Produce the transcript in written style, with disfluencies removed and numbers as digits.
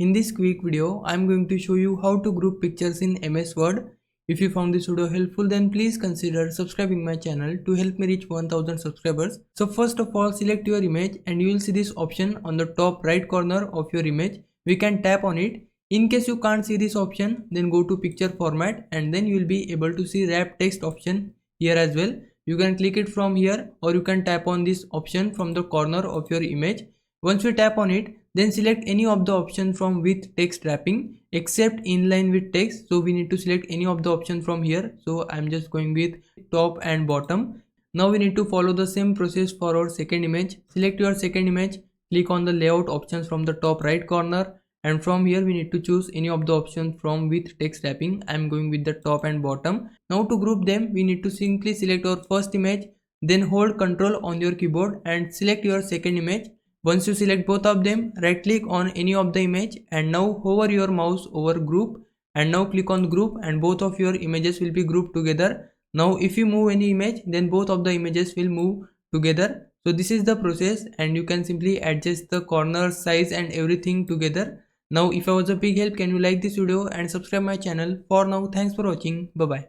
In this quick video, I am going to show you how to group pictures in MS Word. If you found this video helpful, then please consider subscribing my channel to help me reach 1000 subscribers. So first of all, select your image and you will see this option on the top right corner of your image. We can tap on it. In case you can't see this option, then go to picture format and then you will be able to see wrap text option here as well. You can click it from here or you can tap on this option from the corner of your image. Once you tap on it, then select any of the option from with text wrapping except inline with text. So we need to select any of the option from here. So I'm just going with top and bottom. Now we need to follow the same process for our second image. Select your second image, click on the layout options from the top right corner, and from here we need to choose any of the options from with text wrapping. I'm going with the top and bottom. Now to group them, we need to simply select our first image, then hold Ctrl on your keyboard and select your second image. Once you select both of them, right click on any of the image and now hover your mouse over group and now click on group and both of your images will be grouped together. Now if you move any image, then both of the images will move together. So this is the process and you can simply adjust the corner size and everything together. Now if I was a big help, can you like this video and subscribe my channel. For now, thanks for watching. Bye bye.